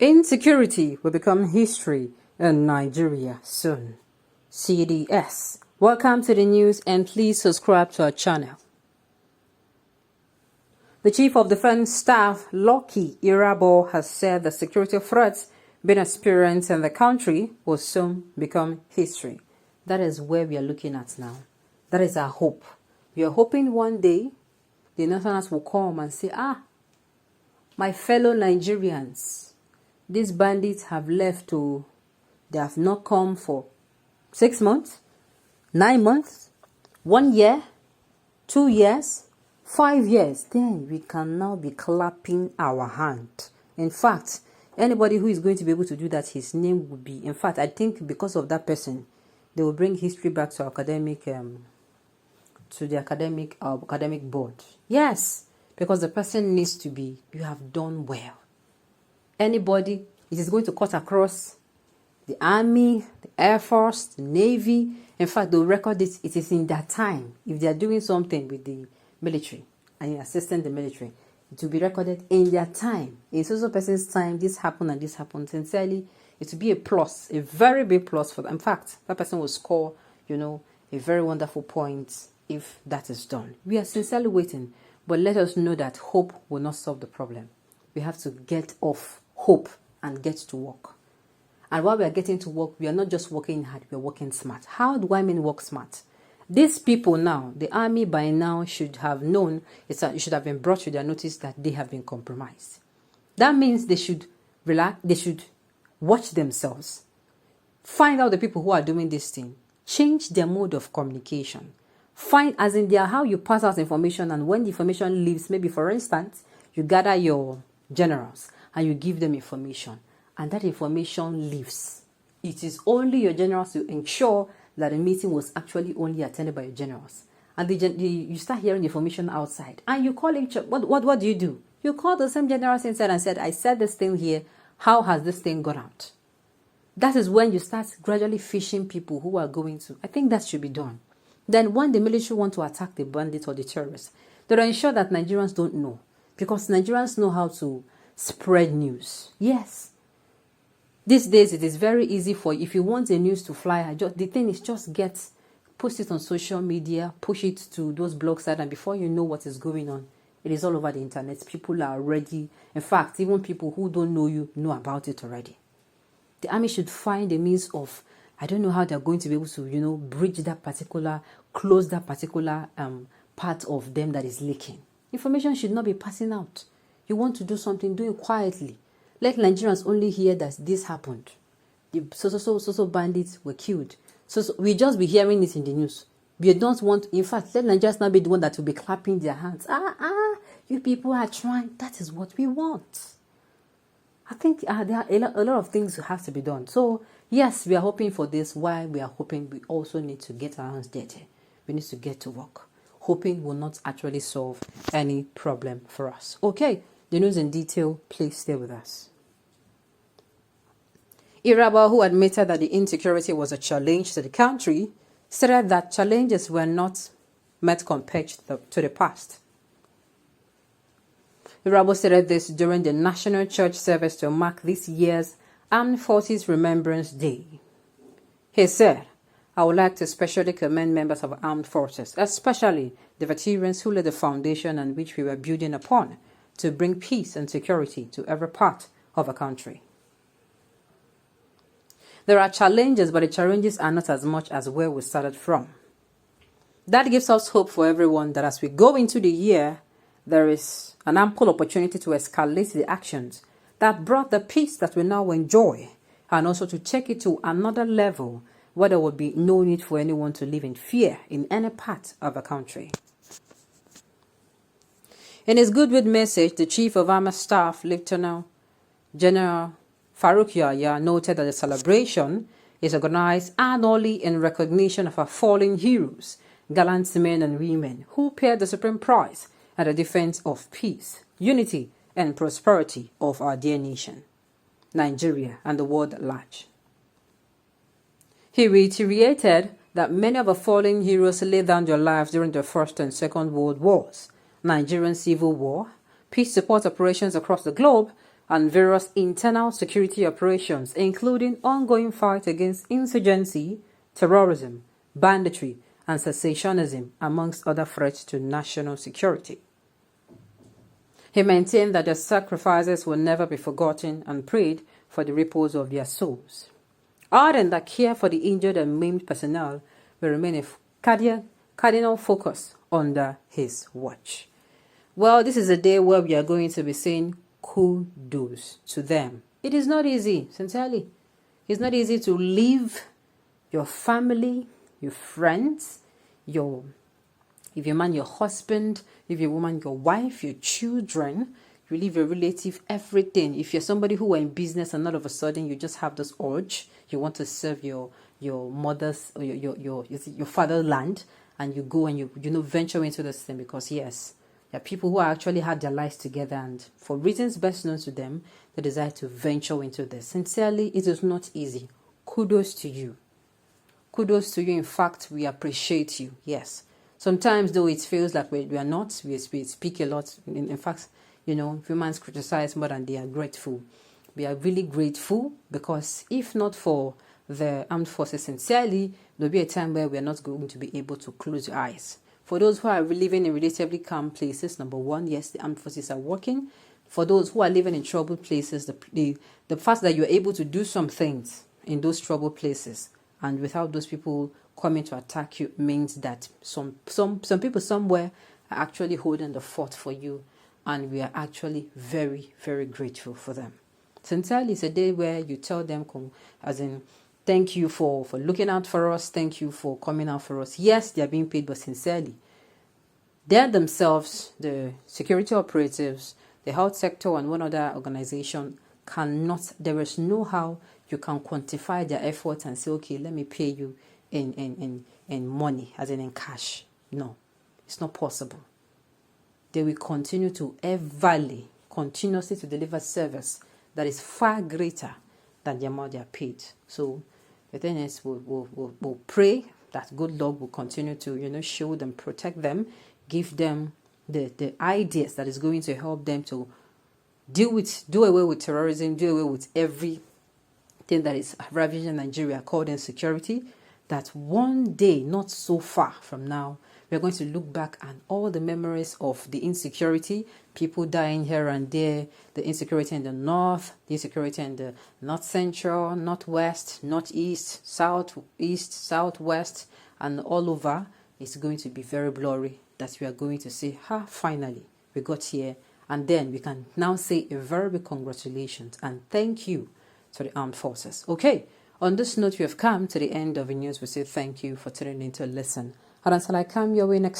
Insecurity will become history in Nigeria soon. CDS. Welcome to the news and please subscribe to our channel. The Chief of Defense Staff, Lucky Irabor, has said the security threats being experienced in the country will soon become history. That is where we are looking at now. That is our hope. We are hoping one day the nationals will come and say, my fellow Nigerians, these bandits have left they have not come for 6 months, 9 months, 1 year, 2 years, 5 years. Then we can now be clapping our hand. In fact, anybody who is going to be able to do that, his name would be, in fact, I think because of that person, they will bring history back to the academic board. Yes, because the person needs to be, you have done well. Anybody, it is going to cut across the army, the air force, the navy. In fact, they'll record it. It is in that time. If they are doing something with the military and you're assisting the military, it will be recorded in their time. In so person's time, this happened and this happened. Sincerely, it will be a plus, a very big plus for them. In fact, that person will score, a very wonderful point if that is done. We are sincerely waiting, but let us know that hope will not solve the problem. We have to get off hope and get to work. And while we are getting to work, we are not just working hard, we are working smart. How do I mean work smart? These people now, the army by now should have known, it should have been brought to their notice that they have been compromised. That means they should relax, they should watch themselves, find out the people who are doing this thing, change their mode of communication. Find, as in there, how you pass out information, and when the information leaves, maybe for instance, you gather your generals and you give them information, and that information leaves. It is only your generals to ensure that the meeting was actually only attended by your generals. And you start hearing information outside, and you call each. What do? You call the same generals inside and said, I said this thing here. How has this thing got out? That is when you start gradually fishing people who are going to. I think that should be done. Then when the military want to attack the bandits or the terrorists, they will ensure that Nigerians don't know, because Nigerians know how to spread news. Yes. These days, it is very easy for, if you want the news to fly, the thing is just post it on social media, push it to those blog sites, and before you know what is going on, it is all over the internet. People are already, in fact, even people who don't know you know about it already. The army should find a means of, I don't know how they're going to be able to, bridge that particular, close that particular part of them that is leaking. Information should not be passing out. You want to do something, do it quietly. Let Nigerians only hear that this happened. The so bandits were killed. So we just be hearing it in the news. We don't want, in fact, let Nigerians not be the one that will be clapping their hands. You people are trying. That is what we want. I think there are a lot of things that have to be done. So, yes, we are hoping for this. While we are hoping, we also need to get our hands dirty. We need to get to work. Hoping will not actually solve any problem for us. Okay, the news in detail, please stay with us. Irabor, who admitted that the insecurity was a challenge to the country, stated that challenges were not met compared to the past. Irabor stated this during the National Church service to mark this year's Armed Forces Remembrance Day. He said, I would like to especially commend members of armed forces, especially the veterans who laid the foundation on which we were building upon to bring peace and security to every part of our country. There are challenges, but the challenges are not as much as where we started from. That gives us hope for everyone that as we go into the year, there is an ample opportunity to escalate the actions that brought the peace that we now enjoy, and also to take it to another level where there will be no need for anyone to live in fear in any part of the country. In his goodwill message, the Chief of Army Staff, Lieutenant General Farouk Yahya, noted that the celebration is organized annually in recognition of our fallen heroes, gallant men and women who paid the supreme price at the defense of peace, unity, and prosperity of our dear nation, Nigeria, and the world at large. He reiterated that many of our fallen heroes laid down their lives during the First and Second World Wars, Nigerian Civil War, peace support operations across the globe, and various internal security operations, including ongoing fight against insurgency, terrorism, banditry, and secessionism, amongst other threats to national security. He maintained that their sacrifices will never be forgotten and prayed for the repose of their souls. Adding that care for the injured and maimed personnel will remain a cardinal focus under his watch. Well, this is a day where we are going to be saying kudos to them. It is not easy, sincerely. It's not easy to leave your family, your friends, if you're a man, your husband, if you're a woman, your wife, your children, you leave your relative, everything. If you're somebody who are in business and all of a sudden you just have this urge, you want to serve your mother's or your father's land, and you go and you venture into this thing, because yes, there are people who actually had their lives together, and for reasons best known to them, they decide to venture into this. Sincerely, it is not easy. Kudos to you. Kudos to you. In fact, we appreciate you. Yes. Sometimes, though, it feels like we are not. We speak a lot. In fact, humans criticize more than they are grateful. We are really grateful, because if not for the armed forces, sincerely, there'll be a time where we are not going to be able to close your eyes. For those who are living in relatively calm places, number one, yes, the armed forces are working. For those who are living in troubled places, the fact that you're able to do some things in those troubled places, and without those people coming to attack you, means that some people somewhere are actually holding the fort for you, and we are actually very, very grateful for them. Sincerely, it's a day where you tell them, as in, thank you for looking out for us. Thank you for coming out for us. Yes, they are being paid, but sincerely, they themselves, the security operatives, the health sector, and one other organization there is no how you can quantify their efforts and say, okay, let me pay you in money, as in cash. No, it's not possible. They will continue to continuously to deliver service that is far greater than the amount they are paid. So the thing is, we'll pray that good Lord will continue to, shield them, protect them, give them the ideas that is going to help them to do away with terrorism, do away with everything that is ravaging Nigeria called insecurity, that one day, not so far from now, we're going to look back and all the memories of the insecurity, people dying here and there, the insecurity in the north, the insecurity in the north central, northwest, northeast, southeast, southwest, and all over. It's going to be very blurry, that we are going to say, finally, we got here. And then we can now say a very big congratulations and thank you to the armed forces. Okay, on this note, we have come to the end of the news. We say thank you for tuning in to listen. And until I come your way next